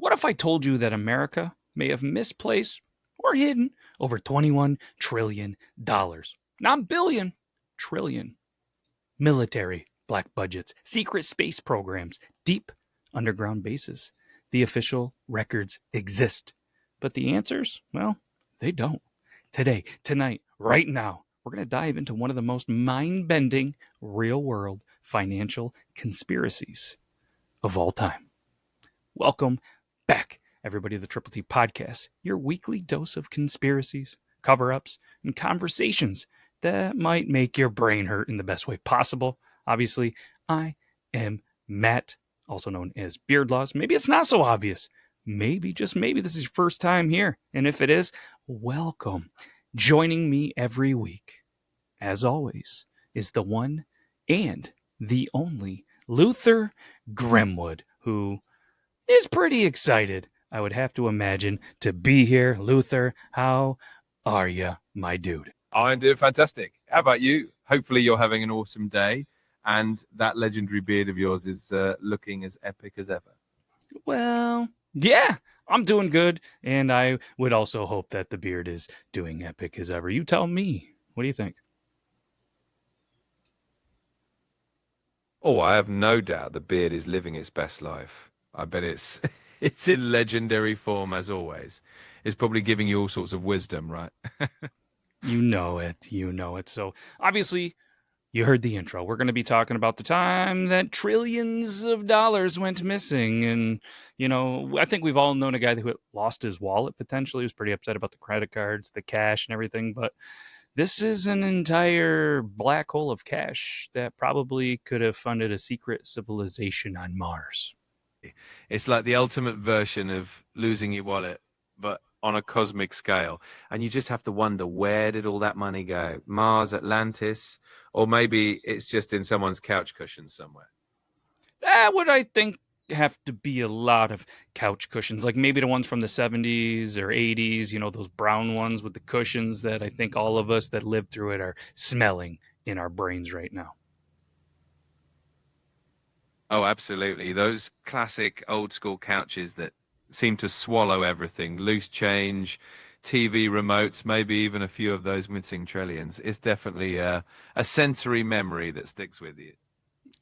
What if I told you that America may have misplaced or hidden over $21 trillion? Not billion, trillion. Military black budgets, secret space programs, deep underground bases. The official records exist. But the answers, well, they don't. Today, tonight, right now, we're going to dive into one of the most mind-bending, real-world financial conspiracies of all time. Welcome back, everybody, to the Triple T Podcast, your weekly dose of conspiracies, cover-ups, and conversations that might make your brain hurt in the best way possible. Obviously, I am Matt, also known as Beard Laws. Maybe it's not so obvious. Maybe, just maybe, this is your first time here. And if it is, welcome. Joining me every week, as always, is the one and the only Luther Grimwood, who is pretty excited, I would have to imagine, to be here. Luther, how are you, my dude? I'm doing fantastic. How about you? Hopefully you're having an awesome day and that legendary beard of yours is looking as epic as ever. Well, yeah, I'm doing good, and I would also hope that the beard is doing epic as ever. You tell me. What do you think? Oh, I have no doubt the beard is living its best life. I bet it's it's in legendary form as always. It's probably giving you all sorts of wisdom, right? You know it. You know it. So, obviously, you heard the intro. We're going to be talking about the time that trillions of dollars went missing. And, I think we've all known a guy who lost his wallet potentially. He was pretty upset about the credit cards, the cash, and everything. But this is an entire black hole of cash that probably could have funded a secret civilization on Mars. It's like the ultimate version of losing your wallet, but on a cosmic scale. And you just have to wonder, where did all that money go? Mars, Atlantis, or maybe it's just in someone's couch cushion somewhere. That would, I think, have to be a lot of couch cushions, like maybe the ones from the 70s or 80s, those brown ones with the cushions that I think all of us that lived through it are smelling in our brains right now. Oh, absolutely. Those classic old school couches that seem to swallow everything, loose change, TV remotes, maybe even a few of those missing trillions. It's definitely a sensory memory that sticks with you.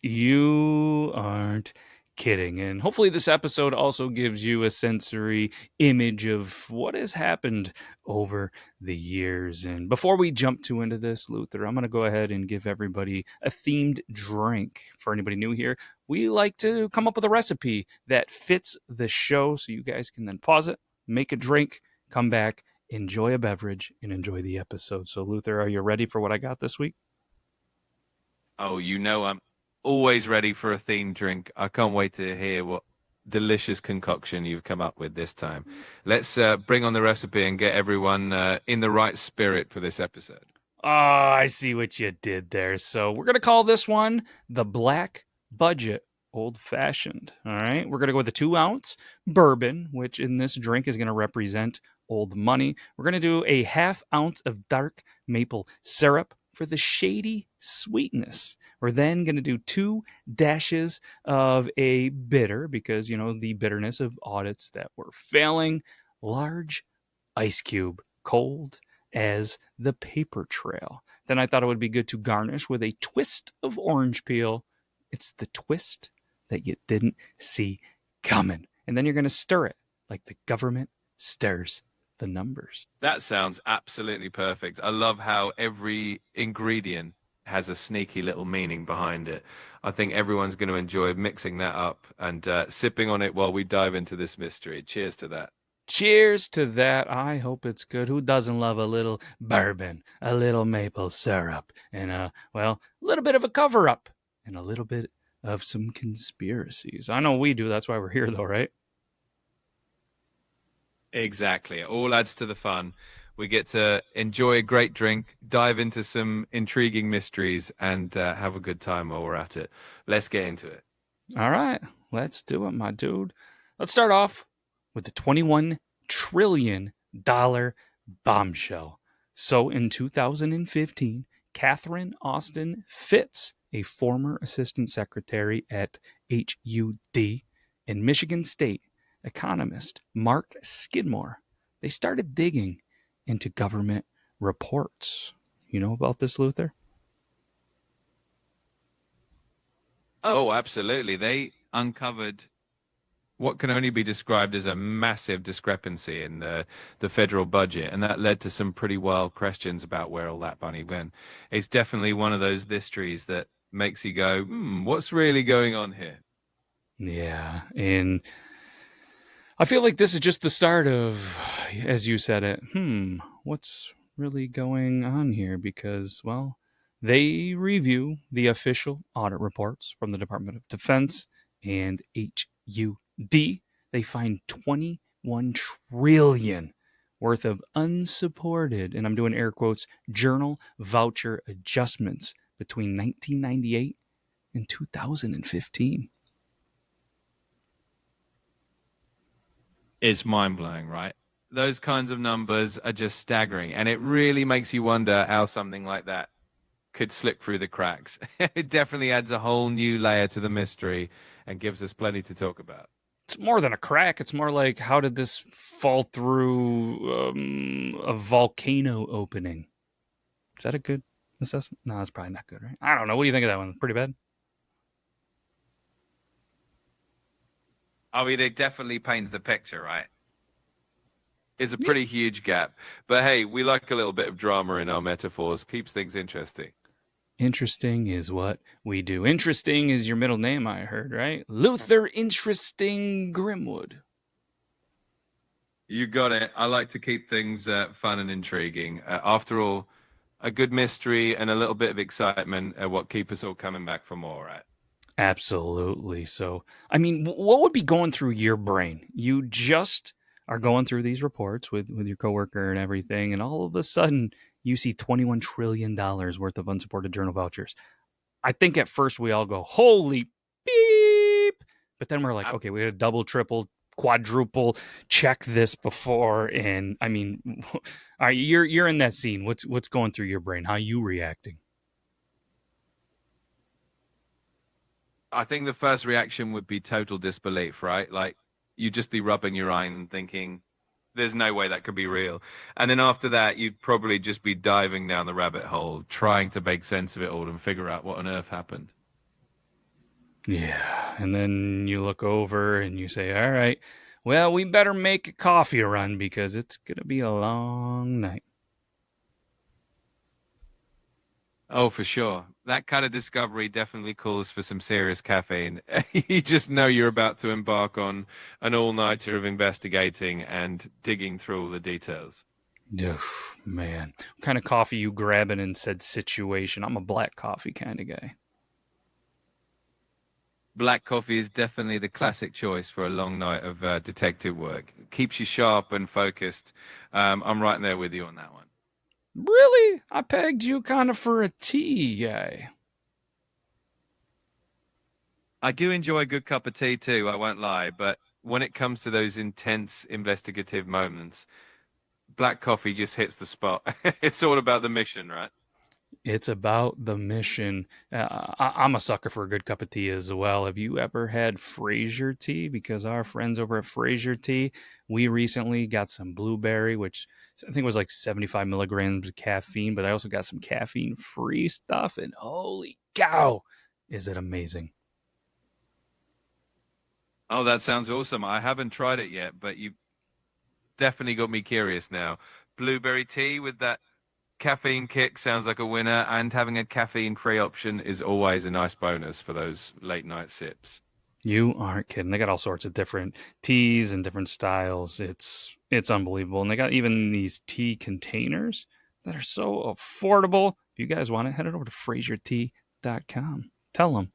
You aren't kidding. And hopefully this episode also gives you a sensory image of what has happened over the years. And before we jump into this, Luther, I'm going to go ahead and give everybody a themed drink. For anybody new here, we like to come up with a recipe that fits the show so you guys can then pause it, make a drink, come back, enjoy a beverage, and enjoy the episode. So, Luther, are you ready for what I got this week? Oh, I'm always ready for a themed drink. I can't wait to hear what delicious concoction you've come up with this time. Let's bring on the recipe and get everyone in the right spirit for this episode. Oh, I see what you did there. So we're going to call this one the Black Budget Old Fashioned. All right. We're going to go with a 2-ounce bourbon, which in this drink is going to represent old money. We're going to do a 1/2 ounce of dark maple syrup for the shady sweetness. We're then going to do 2 dashes of a bitter because, the bitterness of audits that were failing. Large ice cube, cold as the paper trail. Then I thought it would be good to garnish with a twist of orange peel. It's the twist that you didn't see coming. And then you're going to stir it like the government stirs the numbers. That sounds absolutely perfect. I love how every ingredient has a sneaky little meaning behind it. I think everyone's going to enjoy mixing that up and sipping on it while we dive into this mystery. Cheers to that. Cheers to that. I hope it's good. Who doesn't love a little bourbon, a little maple syrup, and a little bit of a cover up, and a little bit of some conspiracies? I know we do. That's why we're here, though, right? Exactly. It all adds to the fun. We get to enjoy a great drink, dive into some intriguing mysteries, and have a good time while we're at it. Let's get into it. All right. Let's do it, my dude. Let's start off with the $21 trillion bombshell. So in 2015, Catherine Austin Fitts, a former assistant secretary at HUD in Michigan State, economist Mark Skidmore, they started digging into government reports. You know about this, Luther? Oh, absolutely. They uncovered what can only be described as a massive discrepancy in the federal budget, and that led to some pretty wild questions about where all that money went. It's definitely one of those mysteries that makes you go, what's really going on here? Yeah. And I feel like this is just the start of, as you said it, what's really going on here? Because, well, they review the official audit reports from the Department of Defense and HUD. They find 21 trillion worth of unsupported, and I'm doing air quotes, journal voucher adjustments between 1998 and 2015. It's mind blowing, right? Those kinds of numbers are just staggering, and it really makes you wonder how something like that could slip through the cracks. It definitely adds a whole new layer to the mystery and gives us plenty to talk about. It's more than a crack. It's more like, how did this fall through a volcano opening? Is that a good assessment? No, that's probably not good, right? I don't know. What do you think of that one? Pretty bad? I mean, it definitely paints the picture, right? It's a Yeah. pretty huge gap. But hey, we like a little bit of drama in our metaphors, keeps things interesting. Interesting is what we do. Interesting is your middle name, I heard, right? Luther Interesting Grimwood. You got it. I like to keep things fun and intriguing. After all, a good mystery and a little bit of excitement are what keep us all coming back for more, right? Absolutely. So, I mean, what would be going through your brain? You just are going through these reports with your coworker and everything, and all of a sudden you see $21 trillion worth of unsupported journal vouchers. I think at first we all go, holy beep. But then we're like, okay, we had a double, triple, quadruple check this before. And I mean, all right, you're in that scene. What's going through your brain? How are you reacting? I think the first reaction would be total disbelief, right? Like you'd just be rubbing your eyes and thinking, there's no way that could be real. And then after that, you'd probably just be diving down the rabbit hole, trying to make sense of it all and figure out what on earth happened. Yeah. And then you look over and you say, all right, well, we better make a coffee run because it's going to be a long night. Oh, for sure. That kind of discovery definitely calls for some serious caffeine. You just know you're about to embark on an all-nighter of investigating and digging through all the details. Oof, man. What kind of coffee you grabbing in said situation? I'm a black coffee kind of guy. Black coffee is definitely the classic choice for a long night of detective work. Keeps you sharp and focused. I'm right there with you on that one. Really? I pegged you kind of for a tea guy. I do enjoy a good cup of tea too, I won't lie, but when it comes to those intense investigative moments, black coffee just hits the spot. It's all about the mission, right? It's about the mission. I'm a sucker for a good cup of tea as well. Have you ever had Fraser tea? Because our friends over at Fraser Tea, we recently got some blueberry, which I think was like 75 milligrams of caffeine, but I also got some caffeine free stuff. And holy cow, is it amazing! Oh, that sounds awesome. I haven't tried it yet, but you definitely got me curious now. Blueberry tea with that caffeine kick sounds like a winner, and having a caffeine-free option is always a nice bonus for those late night sips. You aren't kidding. They got all sorts of different teas and different styles. It's unbelievable. And they got even these tea containers that are so affordable. If you guys want it, head over to FraserTea.com. Tell them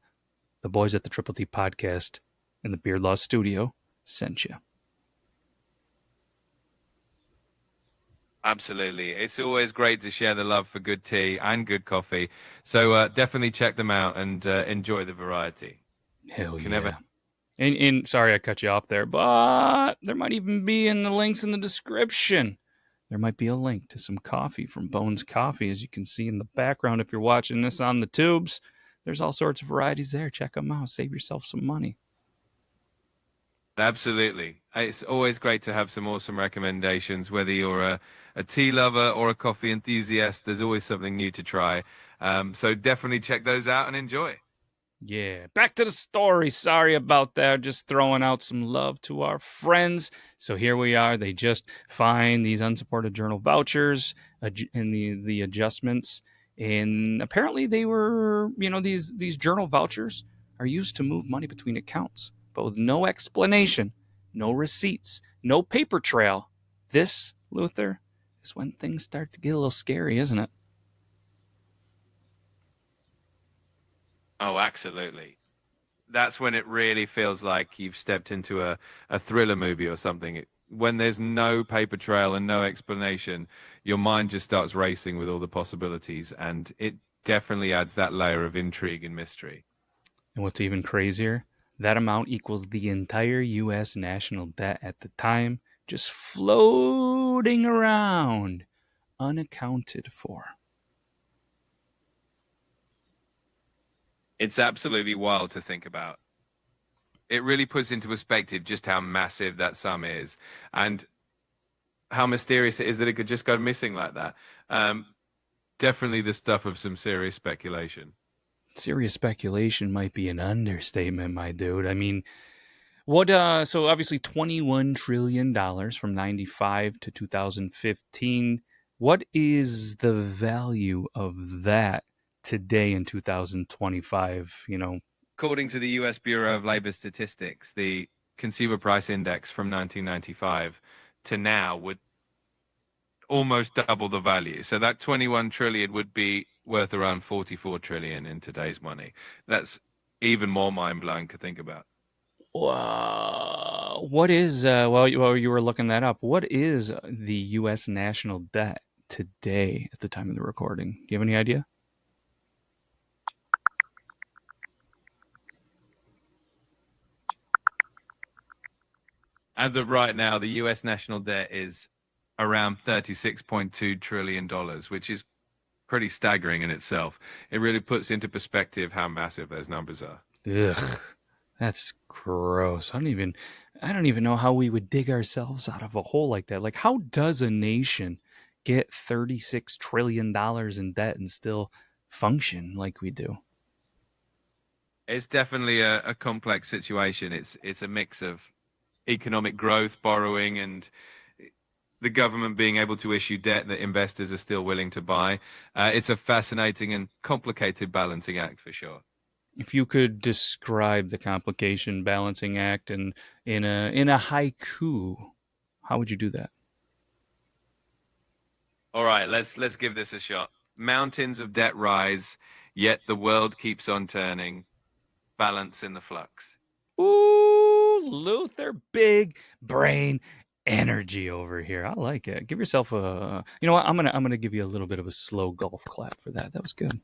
the boys at the Triple T podcast and the Beard Law Studio sent you. Absolutely. It's always great to share the love for good tea and good coffee. So definitely check them out and enjoy the variety. Hell Can never. yeah. And sorry I cut you off there, but there might even be in the links in the description. There might be a link to some coffee from Bones Coffee, as you can see in the background if you're watching this on the tubes. There's all sorts of varieties there. Check them out. Save yourself some money. Absolutely. It's always great to have some awesome recommendations, whether you're a tea lover or a coffee enthusiast, there's always something new to try. So definitely check those out and enjoy. Yeah, back to the story. Sorry about that. Just throwing out some love to our friends. So here we are. They just find these unsupported journal vouchers and the adjustments, and apparently they were, these journal vouchers are used to move money between accounts, but with no explanation, no receipts, no paper trail. This, Luther, is when things start to get a little scary, isn't it? Oh, absolutely. That's when it really feels like you've stepped into a thriller movie or something. When there's no paper trail and no explanation, your mind just starts racing with all the possibilities, and it definitely adds that layer of intrigue and mystery. And what's even crazier, that amount equals the entire US national debt at the time, just floating around, unaccounted for. It's absolutely wild to think about. It really puts into perspective just how massive that sum is and how mysterious it is that it could just go missing like that. Um, Definitely the stuff of some serious speculation. Serious speculation might be an understatement, my dude. I mean, so obviously $21 trillion dollars from 95 to 2015. What is the value of that today in 2025? According to the US Bureau of Labor Statistics, the consumer price index from 1995 to now would almost double the value. So that 21 trillion would be worth around 44 trillion in today's money. That's even more mind-blowing to think about. What is while you were looking that up? What is the U.S. national debt today at the time of the recording? Do you have any idea? As of right now, the US national debt is around $36.2 trillion dollars, which is pretty staggering in itself. It really puts into perspective how massive those numbers are. Ugh, that's gross. I don't even know how we would dig ourselves out of a hole like that. Like, how does a nation get $36 trillion in debt and still function like we do? It's definitely a complex situation. It's a mix of economic growth, borrowing, and the government being able to issue debt that investors are still willing to buy. It's a fascinating and complicated balancing act for sure. If you could describe the complication balancing act in a haiku, how would you do that? All right, let's give this a shot. Mountains of debt rise, yet the world keeps on turning. Balance in the flux. Ooh, Luther, big brain energy over here. I like it. Give yourself a. You know what? I'm gonna give you a little bit of a slow golf clap for that. That was good.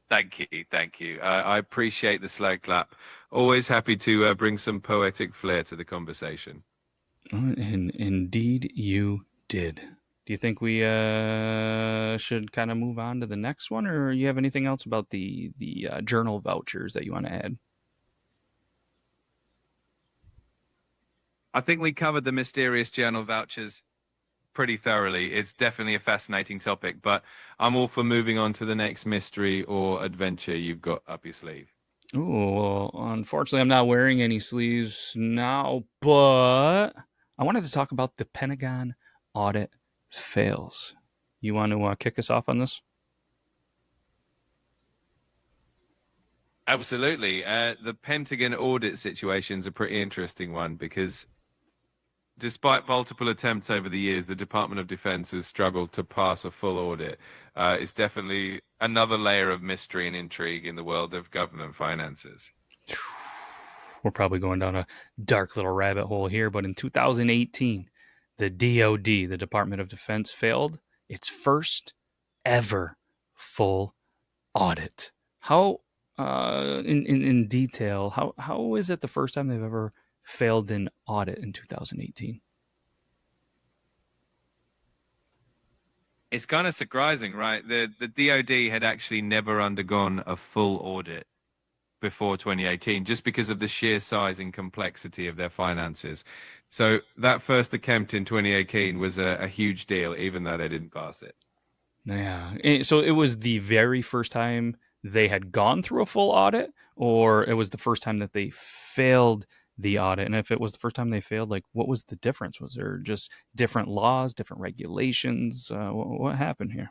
Thank you, thank you. I appreciate the slow clap. Always happy to bring some poetic flair to the conversation. And indeed, you did. Do you think we should kind of move on to the next one, or you have anything else about the journal vouchers that you want to add? I think we covered the mysterious journal vouchers pretty thoroughly. It's definitely a fascinating topic, but I'm all for moving on to the next mystery or adventure you've got up your sleeve. Oh, well, unfortunately, I'm not wearing any sleeves now, but I wanted to talk about the Pentagon audit fails. You want to kick us off on this? Absolutely. The Pentagon audit situation is a pretty interesting one because despite multiple attempts over the years, the Department of Defense has struggled to pass a full audit. It's definitely another layer of mystery and intrigue in the world of government finances. We're probably going down a dark little rabbit hole here, but in 2018, the DoD, the Department of Defense, failed its first ever full audit. How, in detail, how is it the first time they've ever failed an audit in 2018? It's kind of surprising, right? The DoD had actually never undergone a full audit before 2018, just because of the sheer size and complexity of their finances. So that first attempt in 2018 was a huge deal, even though they didn't pass it. Yeah. So it was the very first time they had gone through a full audit, or it was the first time that they failed the audit? And if it was the first time they failed, like what was the difference? Was there just different laws, different regulations? What happened here?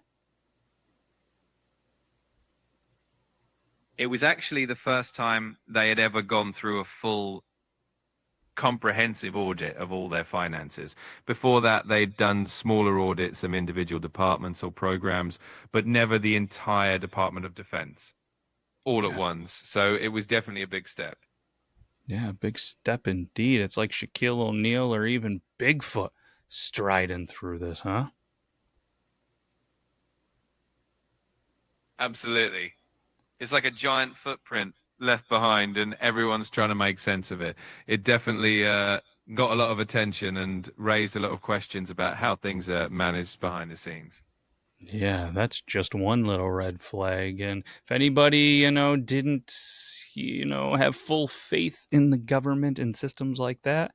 It was actually the first time they had ever gone through a full comprehensive audit of all their finances. Before that, they'd done smaller audits of individual departments or programs, but never the entire Department of Defense all at Okay. once. So it was definitely a big step. Yeah, big step indeed. It's like Shaquille O'Neal or even Bigfoot striding through this, huh? Absolutely. It's like a giant footprint left behind, and everyone's trying to make sense of it. It definitely got a lot of attention and raised a lot of questions about how things are managed behind the scenes. Yeah, that's just one little red flag. And if anybody, didn't, have full faith in the government and systems like that,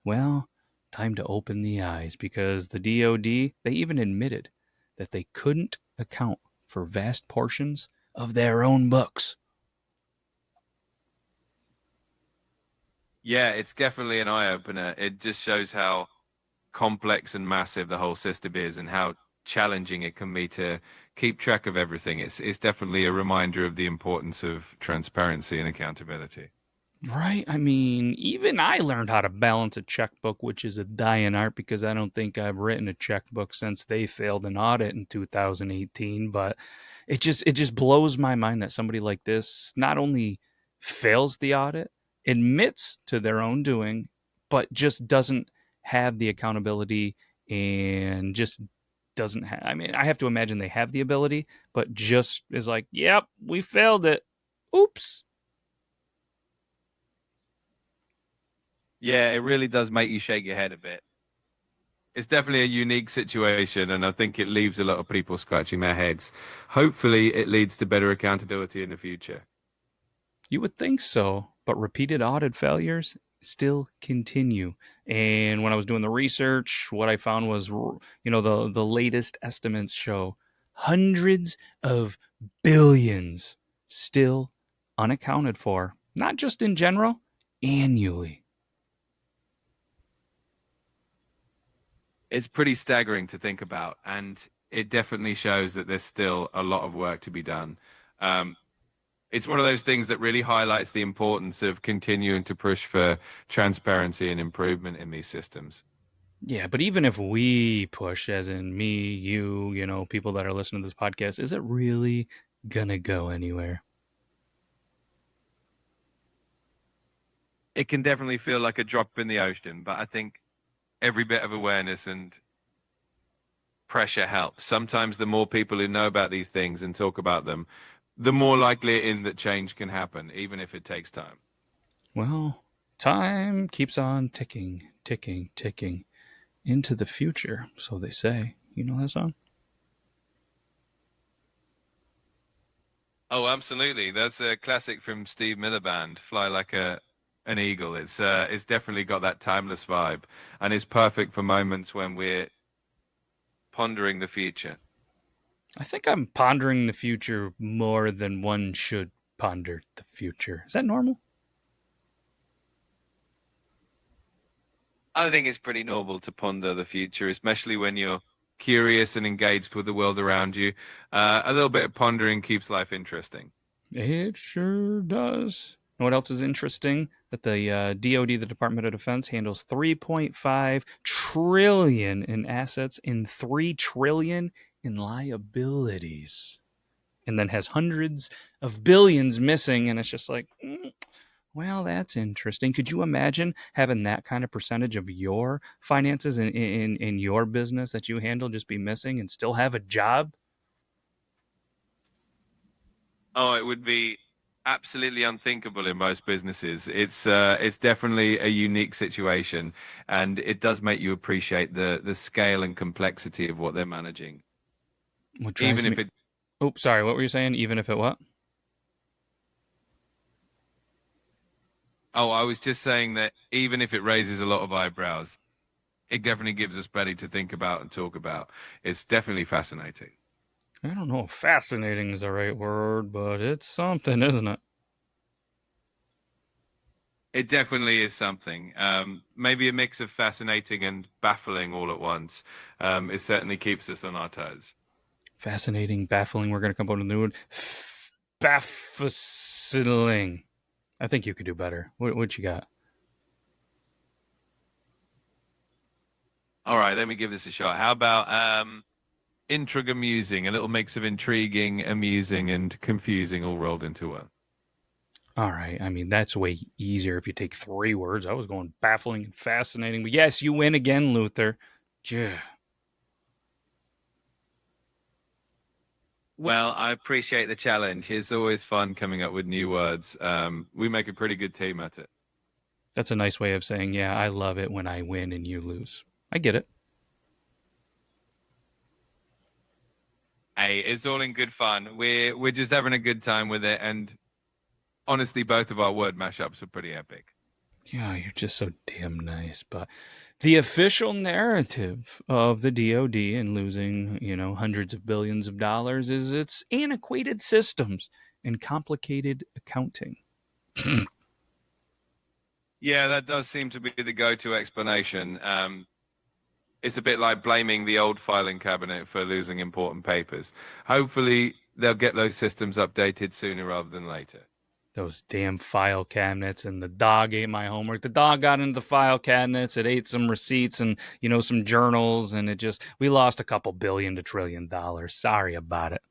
well, time to open the eyes because the DOD, they even admitted that they couldn't account for vast portions of their own books. Yeah, it's definitely an eye opener. It just shows how complex and massive the whole system is and how challenging it can be to keep track of everything. It's definitely a reminder of the importance of transparency and accountability. Right. I mean, even I learned how to balance a checkbook, which is a dying art because I don't think I've written a checkbook since they failed an audit in 2018. But it just blows my mind that somebody like this not only fails the audit, admits to their own doing, but just doesn't have the accountability and just doesn't have. I mean, I have to imagine they have the ability, but just is like, yep, we failed it. Oops. Yeah, it really does make you shake your head a bit. It's definitely a unique situation, and I think it leaves a lot of people scratching their heads. Hopefully, it leads to better accountability in the future. You would think so, but repeated audit failures still continue. And when I was doing the research, what I found was, the latest estimates show hundreds of billions still unaccounted for, not just in general, annually. It's pretty staggering to think about, and it definitely shows that there's still a lot of work to be done. Um, it's one of those things that really highlights the importance of continuing to push for transparency and improvement in these systems. Yeah, but even if we push, as in me, you, people that are listening to this podcast, is it really gonna go anywhere? It can definitely feel like a drop in the ocean, but I think every bit of awareness and pressure helps. Sometimes the more people who know about these things and talk about them, the more likely it is that change can happen, even if it takes time. Well, time keeps on ticking, ticking, ticking into the future, so they say. You know that song? Oh, absolutely. That's a classic from Steve Miller Band, Fly Like a an Eagle. It's definitely got that timeless vibe and it's perfect for moments when we're pondering the future. I think I'm pondering the future more than one should ponder the future. Is that normal? I think it's pretty normal to ponder the future, especially when you're curious and engaged with the world around you. A little bit of pondering keeps life interesting. It sure does. And what else is interesting? That the DoD, the Department of Defense, handles 3.5 trillion in assets and 3 trillion in liabilities, and then has hundreds of billions missing. And it's just like, well, that's interesting. Could you imagine having that kind of percentage of your finances in your business that you handle just be missing and still have a job? Oh, it would be absolutely unthinkable in most businesses. It's definitely a unique situation, and it does make you appreciate the scale and complexity of what they're managing. What drives Even me? if it Oh, sorry. What were you saying? Even if it what? Oh, I was just saying that even if it raises a lot of eyebrows, it definitely gives us plenty to think about and talk about. It's definitely fascinating. I don't know if fascinating is the right word, but it's something, isn't it? It definitely is something. Maybe a mix of fascinating and baffling all at once. It certainly keeps us on our toes. Fascinating, baffling. We're going to come up with a new one. Baffling. I think you could do better. What you got? All right, let me give this a shot. How about intrigue amusing, a little mix of intriguing, amusing, and confusing all rolled into one? All right. I mean, that's way easier if you take three words. I was going baffling and fascinating. But yes, you win again, Luther. Gee. Well, I appreciate the challenge. It's always fun coming up with new words. We make a pretty good team at it. That's a nice way of saying, yeah, I love it when I win and you lose. I get it. Hey, it's all in good fun. We're just having a good time with it, and honestly, both of our word mashups are pretty epic. Yeah, you're just so damn nice. But the official narrative of the DoD and losing, hundreds of billions of dollars is its antiquated systems and complicated accounting. Yeah, that does seem to be the go-to explanation. It's a bit like blaming the old filing cabinet for losing important papers. Hopefully, they'll get those systems updated sooner rather than later. Those damn file cabinets, and the dog ate my homework. The dog got into the file cabinets, it ate some receipts and, some journals, and we lost a couple billion to $1 trillion. Sorry about it.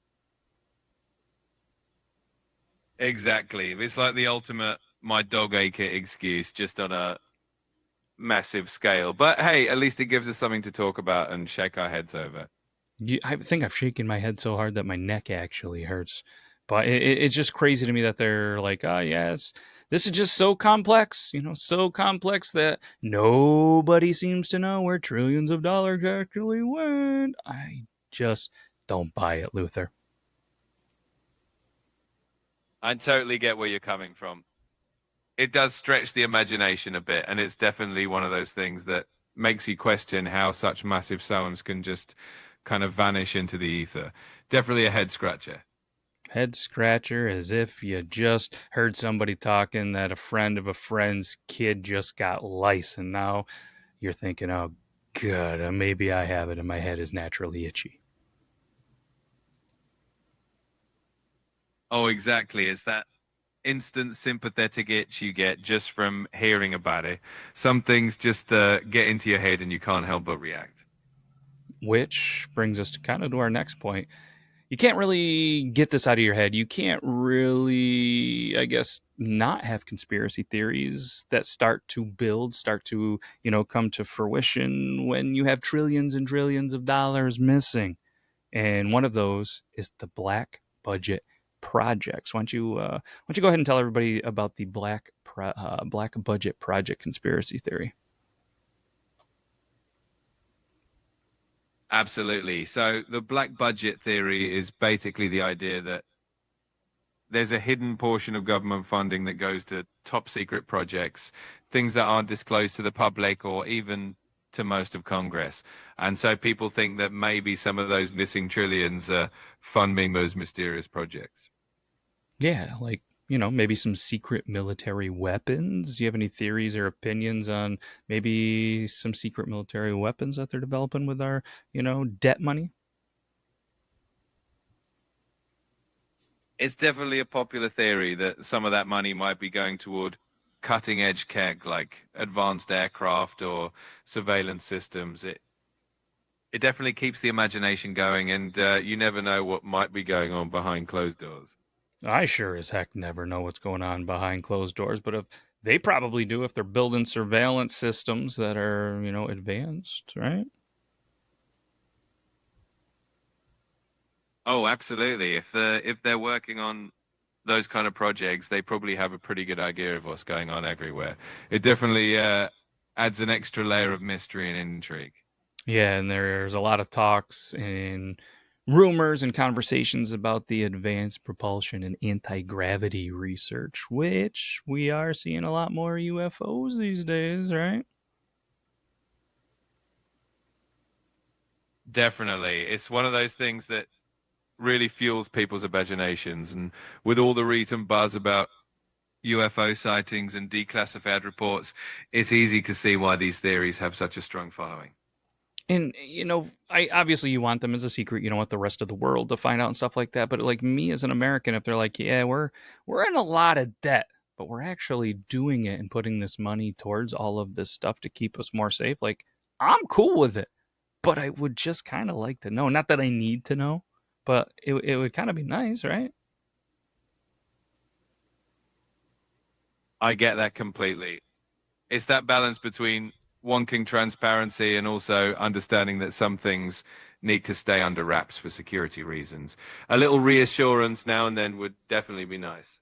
Exactly. It's like the ultimate my dog ate it excuse, just on a massive scale. But hey, at least it gives us something to talk about and shake our heads over. I think I've shaken my head so hard that my neck actually hurts. But it's just crazy to me that they're like, oh, yes, this is just so complex, so complex that nobody seems to know where trillions of dollars actually went. I just don't buy it, Luther. I totally get where you're coming from. It does stretch the imagination a bit, and it's definitely one of those things that makes you question how such massive sums can just kind of vanish into the ether. Definitely a head scratcher. Head scratcher, as if you just heard somebody talking that a friend of a friend's kid just got lice, and now you're thinking, oh, good, maybe I have it, and my head is naturally itchy. Oh, exactly. It's that instant sympathetic itch you get just from hearing about it. Some things just get into your head and you can't help but react. Which brings us to kind of to our next point. You can't really get this out of your head. You can't really, I guess, not have conspiracy theories that start to, come to fruition when you have trillions and trillions of dollars missing. And one of those is the black budget projects. Why don't you go ahead and tell everybody about the black budget project conspiracy theory? Absolutely. So the black budget theory is basically the idea that there's a hidden portion of government funding that goes to top secret projects, things that aren't disclosed to the public or even to most of Congress. And so people think that maybe some of those missing trillions are funding those mysterious projects. Yeah, like, maybe some secret military weapons. Do you have any theories or opinions on maybe some secret military weapons that they're developing with our, debt money? It's definitely a popular theory that some of that money might be going toward cutting edge tech like advanced aircraft or surveillance systems. It definitely keeps the imagination going, and you never know what might be going on behind closed doors. I sure as heck never know what's going on behind closed doors, but if they probably do if they're building surveillance systems that are, advanced, right? Oh, absolutely. If they're working on those kind of projects, they probably have a pretty good idea of what's going on everywhere. It definitely adds an extra layer of mystery and intrigue. Yeah, and there's a lot of talks in rumors and conversations about the advanced propulsion and anti gravity research, which we are seeing a lot more UFOs these days, right? Definitely. It's one of those things that really fuels people's imaginations. And with all the recent buzz about UFO sightings and declassified reports, it's easy to see why these theories have such a strong following. And I obviously you want them as a secret. You don't want the rest of the world to find out and stuff like that. But like me as an American, if they're like, yeah, we're in a lot of debt, but we're actually doing it and putting this money towards all of this stuff to keep us more safe, like I'm cool with it. But I would just kind of like to know. Not that I need to know, but it would kind of be nice, right? I get that completely. It's that balance between wanting transparency and also understanding that some things need to stay under wraps for security reasons. A little reassurance now and then would definitely be nice.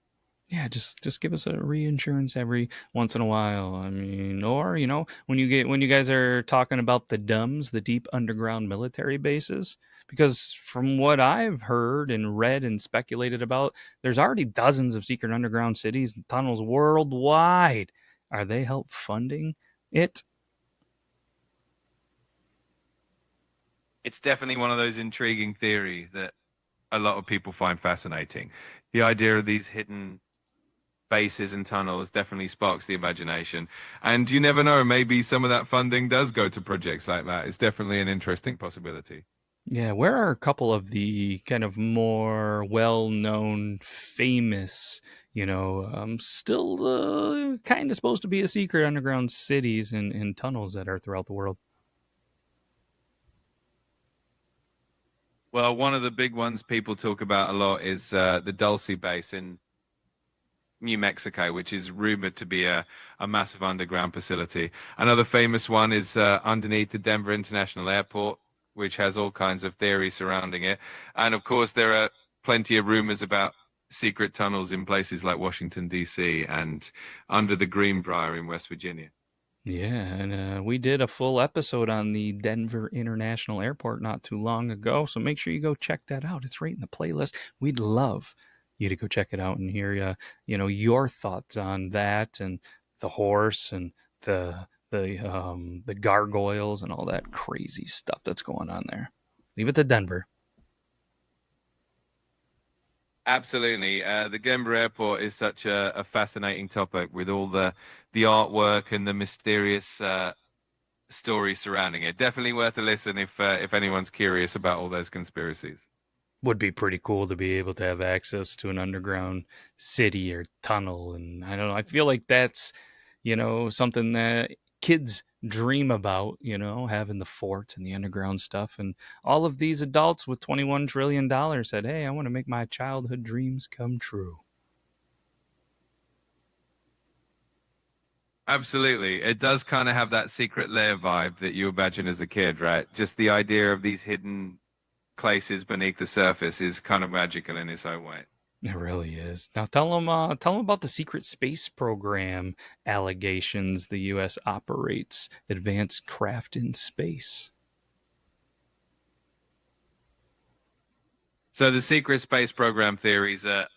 Yeah, just give us a reinsurance every once in a while. I mean, or when you guys are talking about the DUMBs, the deep underground military bases, because from what I've heard and read and speculated about, there's already dozens of secret underground cities and tunnels worldwide. Are they help funding it? It's definitely one of those intriguing theories that a lot of people find fascinating. The idea of these hidden bases and tunnels definitely sparks the imagination. And you never know, maybe some of that funding does go to projects like that. It's definitely an interesting possibility. Yeah, where are a couple of the kind of more well-known, famous, still kind of supposed to be a secret underground cities and tunnels that are throughout the world? Well, one of the big ones people talk about a lot is the Dulce base in New Mexico, which is rumored to be a massive underground facility. Another famous one is underneath the Denver International Airport, which has all kinds of theories surrounding it. And of course, there are plenty of rumors about secret tunnels in places like Washington, D.C. and under the Greenbrier in West Virginia. Yeah, and we did a full episode on the Denver International Airport not too long ago, so make sure you go check that out. It's right in the playlist. We'd love you to go check it out and hear your thoughts on that and the horse and the gargoyles and all that crazy stuff that's going on there. Leave it to Denver. Absolutely. The Denver Airport is such a fascinating topic with all the artwork and the mysterious story surrounding it. Definitely worth a listen if anyone's curious about all those conspiracies. Would be pretty cool to be able to have access to an underground city or tunnel. And I don't know, I feel like that's, something that kids dream about, having the fort and the underground stuff. And all of these adults with $21 trillion said, hey, I want to make my childhood dreams come true. Absolutely. It does kind of have that secret lair vibe that you imagine as a kid, right? Just the idea of these hidden places beneath the surface is kind of magical in its own way. It really is. Now tell them about the secret space program allegations the U.S. operates advanced craft in space. So the secret space program theories are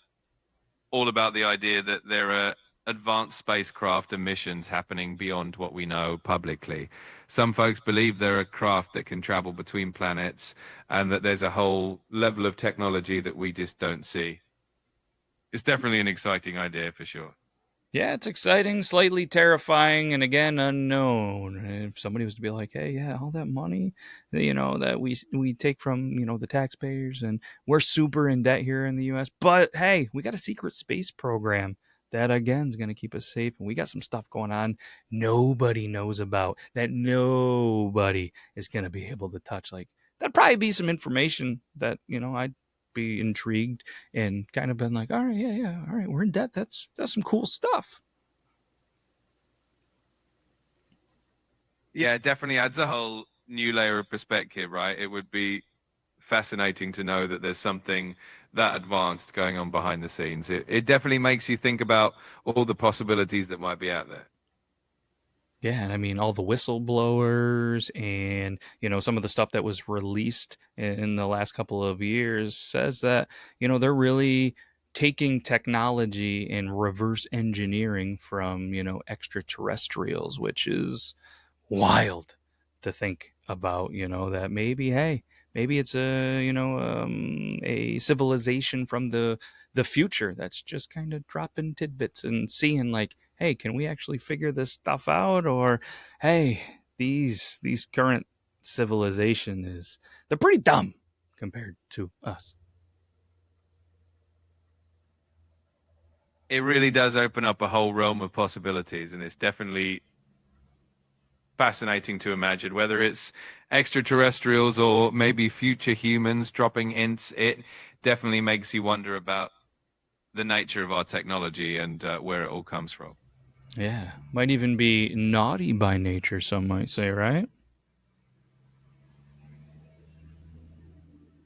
all about the idea that there are advanced spacecraft and missions happening beyond what we know publicly. Some folks believe there are craft that can travel between planets and that there's a whole level of technology that we just don't see. It's definitely an exciting idea for sure. Yeah, it's exciting, slightly terrifying, and again unknown. If somebody was to be like, "Hey, yeah, all that money, that we take from the taxpayers, and we're super in debt here in the U.S., but hey, we got a secret space program that again is going to keep us safe, and we got some stuff going on nobody knows about that nobody is going to be able to touch." Like that'd probably be some information that I'd be intrigued and kind of been like, all right, yeah, yeah, all right, we're in debt. That's some cool stuff. Yeah, it definitely adds a whole new layer of perspective, right? It would be fascinating to know that there's something that advanced going on behind the scenes. It definitely makes you think about all the possibilities that might be out there. Yeah, and I mean all the whistleblowers and some of the stuff that was released in the last couple of years says that they're really taking technology and reverse engineering from extraterrestrials, which is wild to think about. That maybe, hey, maybe it's a civilization from the future that's just kind of dropping tidbits and seeing like, hey, can we actually figure this stuff out? Or hey, these current civilization is they're pretty dumb compared to us. It really does open up a whole realm of possibilities, and it's definitely fascinating to imagine whether it's extraterrestrials or maybe future humans dropping hints. It definitely makes you wonder about the nature of our technology and where it all comes from. Yeah, might even be naughty by nature, some might say, right?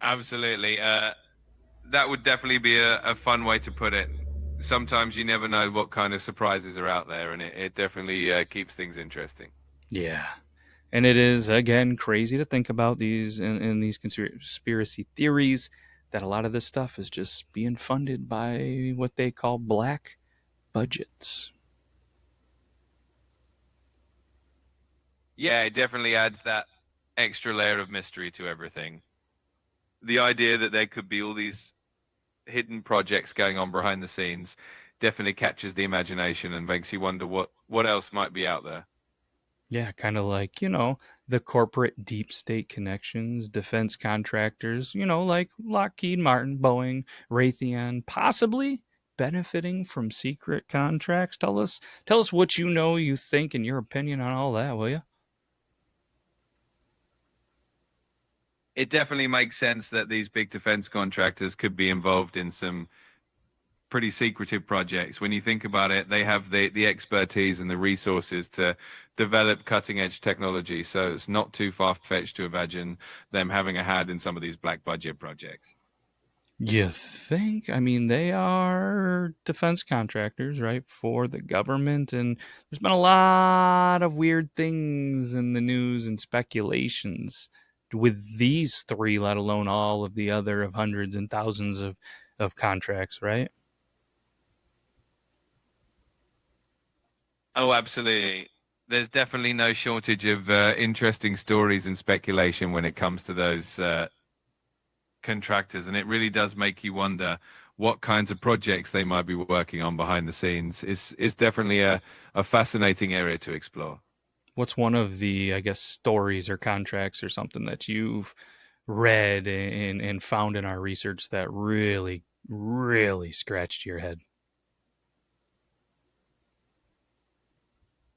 Absolutely. That would definitely be a fun way to put it. Sometimes you never know what kind of surprises are out there, and it definitely keeps things interesting. Yeah. And it is again crazy to think about these in these conspiracy theories that a lot of this stuff is just being funded by what they call black budgets. Yeah, it definitely adds that extra layer of mystery to everything. The idea that there could be all these hidden projects going on behind the scenes definitely captures the imagination and makes you wonder what else might be out there. Yeah, kind of like, the corporate deep state connections, defense contractors, like Lockheed Martin, Boeing, Raytheon, possibly benefiting from secret contracts. Tell us what you think and your opinion on all that, will you? It definitely makes sense that these big defense contractors could be involved in some pretty secretive projects. When you think about it, they have the expertise and the resources to develop cutting edge technology. So it's not too far fetched to imagine them having a hand in some of these black budget projects. You think? I mean, they are defense contractors, right, for the government. And there's been a lot of weird things in the news and speculations with these three, let alone all of the other of hundreds and thousands of contracts, right? Oh, absolutely. There's definitely no shortage of interesting stories and speculation when it comes to those contractors, and it really does make you wonder what kinds of projects they might be working on behind the scenes. It's definitely a fascinating area to explore. What's one of the, I guess, stories or contracts or something that you've read and found in our research that really, really scratched your head?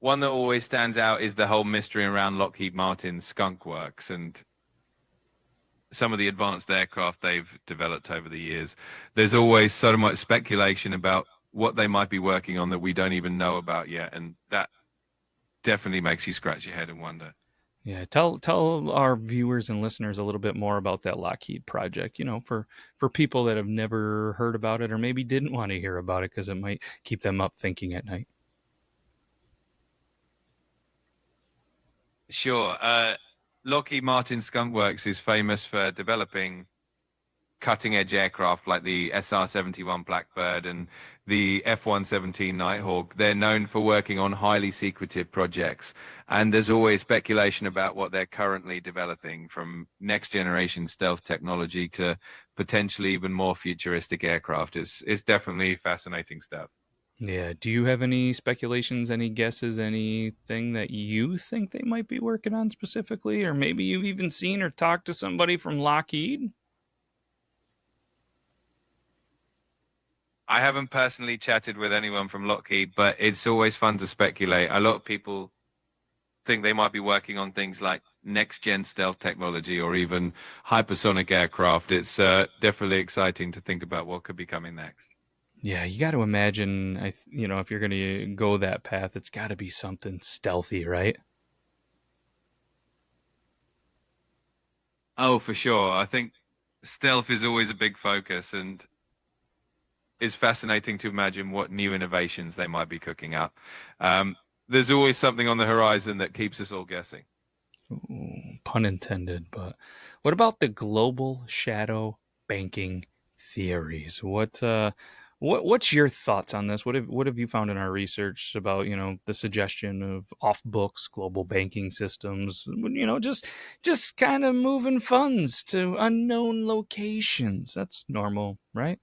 One that always stands out is the whole mystery around Lockheed Martin's skunk works and some of the advanced aircraft they've developed over the years. There's always so much speculation about what they might be working on that we don't even know about yet, and that definitely makes you scratch your head and wonder. Yeah, tell our viewers and listeners a little bit more about that Lockheed project. For people that have never heard about it or maybe didn't want to hear about it because it might keep them up thinking at night. Sure. Lockheed Martin Skunk Works is famous for developing cutting edge aircraft like the SR-71 Blackbird and the F-117 Nighthawk. They're known for working on highly secretive projects, and there's always speculation about what they're currently developing, from next generation stealth technology to potentially even more futuristic aircraft. It's definitely fascinating stuff. Yeah. Do you have any speculations, any guesses, anything that you think they might be working on specifically? Or maybe you've even seen or talked to somebody from Lockheed? I haven't personally chatted with anyone from Lockheed, but it's always fun to speculate. A lot of people think they might be working on things like next gen stealth technology or even hypersonic aircraft. It's definitely exciting to think about what could be coming next. Yeah, you got to imagine, if you're going to go that path, it's got to be something stealthy, right? Oh, for sure. I think stealth is always a big focus, and it's fascinating to imagine what new innovations they might be cooking up. Um, there's always something on the horizon that keeps us all guessing. Ooh, pun intended. But what about the global shadow banking theories? What's your thoughts on this? What have you found in our research about the suggestion of off books global banking systems? Just kind of moving funds to unknown locations. That's normal, right?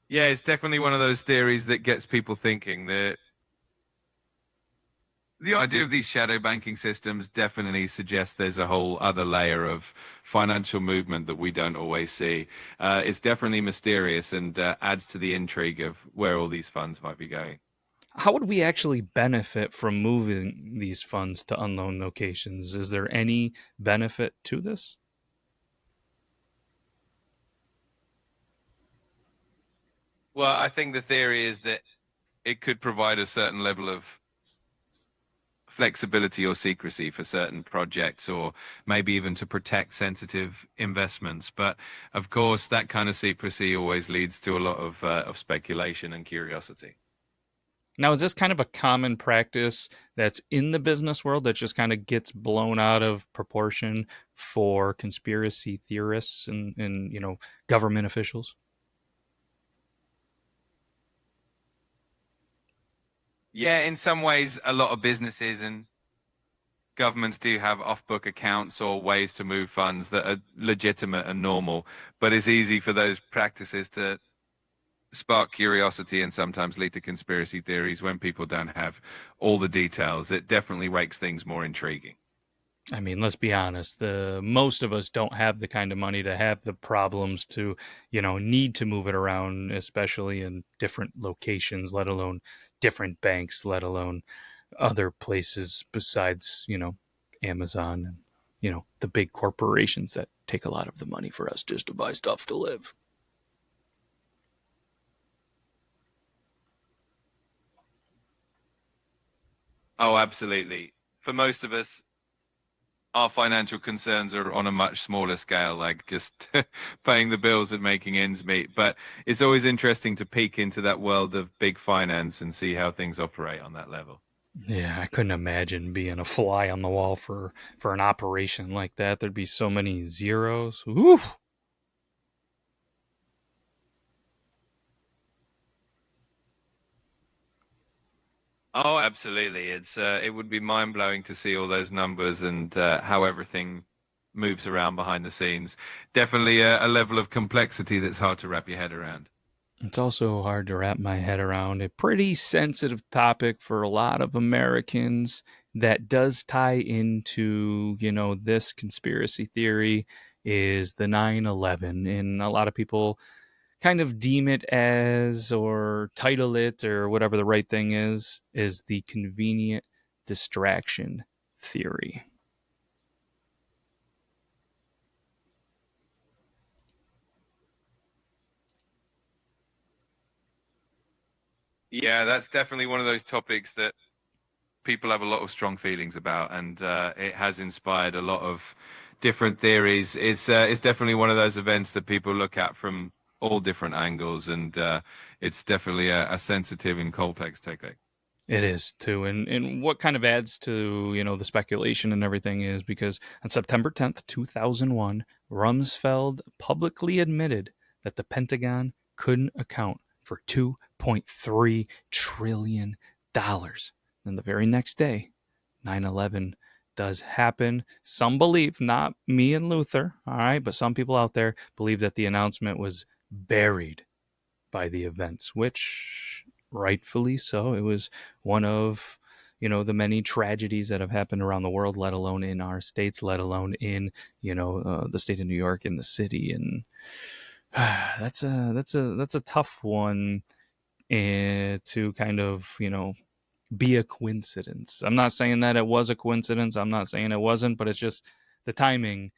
Yeah, it's definitely one of those theories that gets people thinking. The idea of these shadow banking systems definitely suggests there's a whole other layer of financial movement that we don't always see. It's definitely mysterious and adds to the intrigue of where all these funds might be going. How would we actually benefit from moving these funds to unknown locations? Is there any benefit to this? Well, I think the theory is that it could provide a certain level of flexibility or secrecy for certain projects, or maybe even to protect sensitive investments. But of course, that kind of secrecy always leads to a lot of speculation and curiosity. Now, is this kind of a common practice that's in the business world that just kind of gets blown out of proportion for conspiracy theorists and government officials? Yeah, in some ways, a lot of businesses and governments do have off-book accounts or ways to move funds that are legitimate and normal, but it's easy for those practices to spark curiosity and sometimes lead to conspiracy theories when people don't have all the details. It definitely makes things more intriguing. I mean, let's be honest. The most of us don't have the kind of money to have the problems to need to move it around, especially in different locations, let alone different banks, let alone other places besides Amazon and the big corporations that take a lot of the money for us just to buy stuff to live. Oh, absolutely. For most of us, our financial concerns are on a much smaller scale, like just paying the bills and making ends meet. But it's always interesting to peek into that world of big finance and see how things operate on that level. Yeah, I couldn't imagine being a fly on the wall for an operation like that. There'd be so many zeros. Oof. Oh, absolutely. It would be mind-blowing to see all those numbers and how everything moves around behind the scenes. Definitely a level of complexity that's hard to wrap your head around. It's also hard to wrap my head around. A pretty sensitive topic for a lot of Americans that does tie into this conspiracy theory is the 9/11. And a lot of people kind of deem it as or title it or whatever the right thing is the convenient distraction theory. Yeah, that's definitely one of those topics that people have a lot of strong feelings about, and it has inspired a lot of different theories. It's definitely one of those events that people look at from all different angles, and it's definitely a sensitive and complex topic. It is too, and what kind of adds to the speculation and everything is because on September 10th, 2001, Rumsfeld publicly admitted that the Pentagon couldn't account for $2.3 trillion. Then the very next day, 9/11 does happen. Some believe, not me and Luther, all right, but some people out there believe that the announcement was buried by the events, which rightfully so. It was one of the many tragedies that have happened around the world, let alone in our states, let alone in the state of New York in the city. And that's a tough one to kind of be a coincidence. I'm not saying that it was a coincidence. I'm not saying it wasn't, but it's just the timing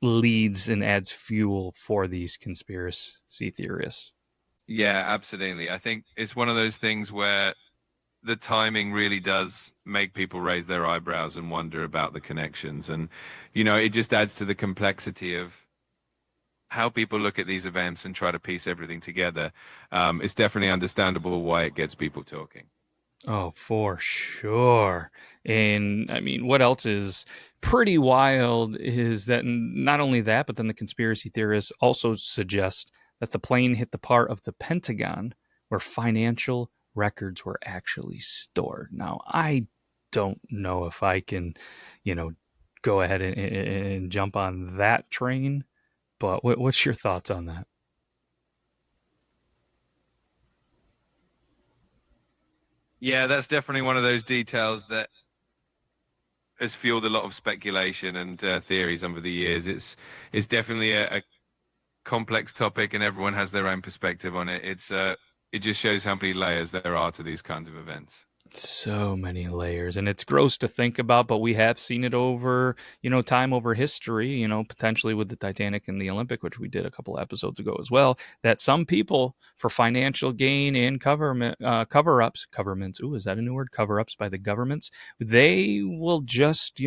leads and adds fuel for these conspiracy theorists. Yeah, absolutely. I think it's one of those things where the timing really does make people raise their eyebrows and wonder about the connections. And, it just adds to the complexity of how people look at these events and try to piece everything together, it's definitely understandable why it gets people talking. Oh, for sure. And I mean, what else is pretty wild is that not only that, but then the conspiracy theorists also suggest that the plane hit the part of the Pentagon where financial records were actually stored. Now, I don't know if I can, you know, go ahead and jump on that train, but what's your thoughts on that? Yeah, that's definitely one of those details that has fueled a lot of speculation and theories over the years. It's definitely a complex topic, and everyone has their own perspective on it. It just shows how many layers there are to these kinds of events. So many layers, and it's gross to think about, but we have seen it over, time over history, potentially with the Titanic and the Olympic, which we did a couple episodes ago as well, that some people for financial gain and cover-ups, governments, ooh, is that a new word? Cover-ups by the governments, they will just,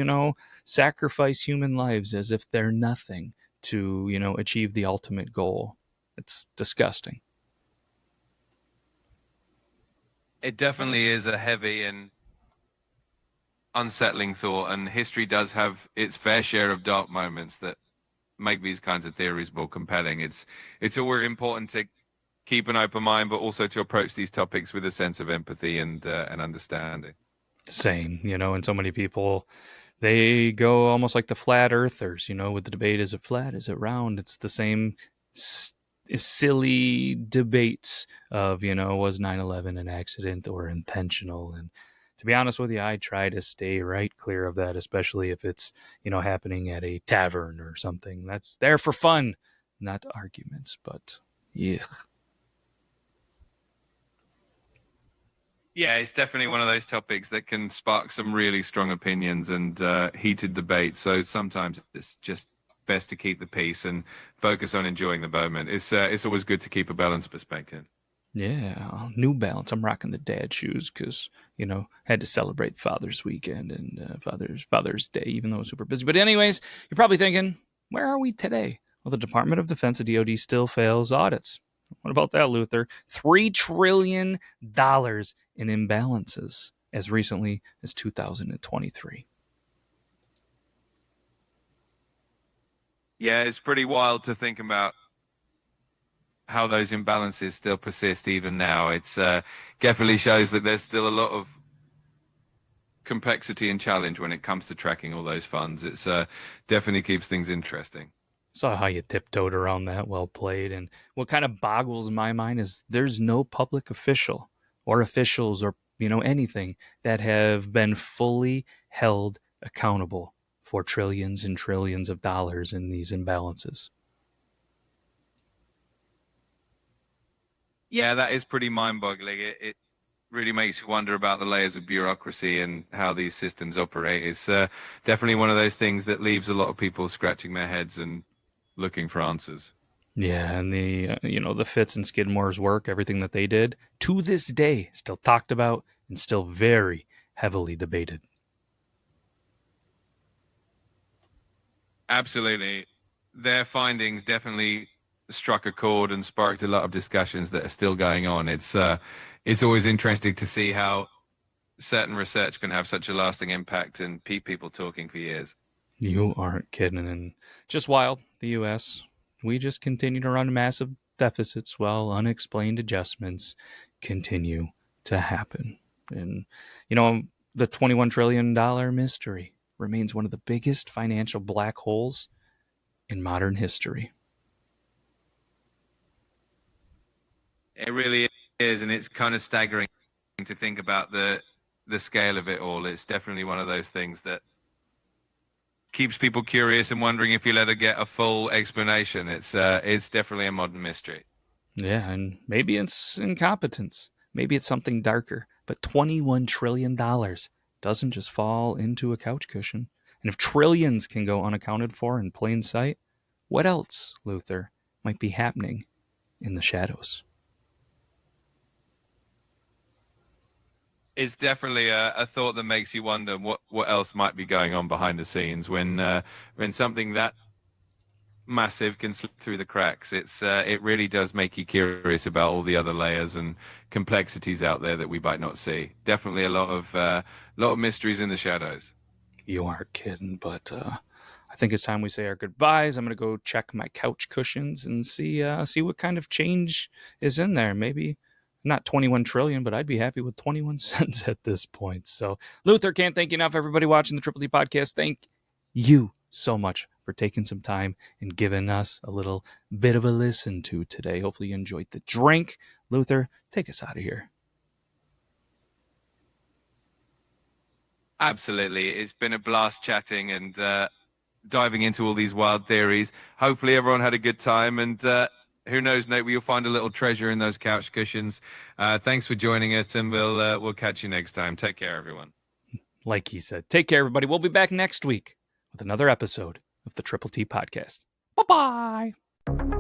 sacrifice human lives as if they're nothing to, achieve the ultimate goal. It's disgusting. It definitely is a heavy and unsettling thought, and history does have its fair share of dark moments that make these kinds of theories more compelling. It's always important to keep an open mind, but also to approach these topics with a sense of empathy and understanding. Same, and so many people, they go almost like the flat earthers, with the debate, is it flat, is it round? It's the same silly debates of, was 9/11 an accident or intentional? And to be honest with you, I try to stay right clear of that, especially if it's, happening at a tavern or something. That's there for fun, not arguments, but yeah. Yeah, it's definitely one of those topics that can spark some really strong opinions and heated debate. So sometimes it's just best to keep the peace and focus on enjoying the moment. It's always good to keep a balanced perspective. Yeah, New Balance. I'm rocking the dad shoes because had to celebrate Father's Weekend and Father's Day, even though it was super busy. But anyways, you're probably thinking, where are we today? Well, the Department of Defense, the DoD, still fails audits. What about that, Luther? $3 trillion in imbalances as recently as 2023. Yeah, it's pretty wild to think about how those imbalances still persist even now. It's definitely shows that there's still a lot of complexity and challenge when it comes to tracking all those funds. It's definitely keeps things interesting. Saw how you tiptoed around that. Well played. And what kind of boggles my mind is there's no public official or officials or anything that have been fully held accountable for trillions and trillions of dollars in these imbalances. Yeah, that is pretty mind-boggling. It really makes you wonder about the layers of bureaucracy and how these systems operate. It's definitely one of those things that leaves a lot of people scratching their heads and looking for answers. Yeah, and the Fitz and Skidmore's work, everything that they did, to this day, still talked about and still very heavily debated. Absolutely. Their findings definitely struck a chord and sparked a lot of discussions that are still going on. It's always interesting to see how certain research can have such a lasting impact and keep people talking for years. You aren't kidding. And just wild, the U.S., we just continue to run massive deficits while unexplained adjustments continue to happen. And, the $21 trillion mystery remains one of the biggest financial black holes in modern history. It really is, and it's kind of staggering to think about the scale of it all. It's definitely one of those things that keeps people curious and wondering if you'll ever get a full explanation. It's definitely a modern mystery. Yeah, and maybe it's incompetence. Maybe it's something darker. But $21 trillion doesn't just fall into a couch cushion. And if trillions can go unaccounted for in plain sight, what else, Luther, might be happening in the shadows? It's definitely a thought that makes you wonder what else might be going on behind the scenes when something that massive, can slip through the cracks. It really does make you curious about all the other layers and complexities out there that we might not see. Definitely a lot of mysteries in the shadows. You aren't kidding, but I think it's time we say our goodbyes. I'm gonna go check my couch cushions and see what kind of change is in there. Maybe not 21 trillion, but I'd be happy with 21 cents at this point. So, Luther, can't thank you enough. Everybody watching the Triple T podcast, thank you so much for taking some time and giving us a little bit of a listen to today. Hopefully, you enjoyed the drink. Luther, take us out of here. Absolutely. It's been a blast chatting and diving into all these wild theories. Hopefully, everyone had a good time. And who knows, maybe you'll find a little treasure in those couch cushions. Thanks for joining us, and we'll catch you next time. Take care, everyone. Like he said, take care, everybody. We'll be back next week with another episode of the Triple T podcast. Bye bye.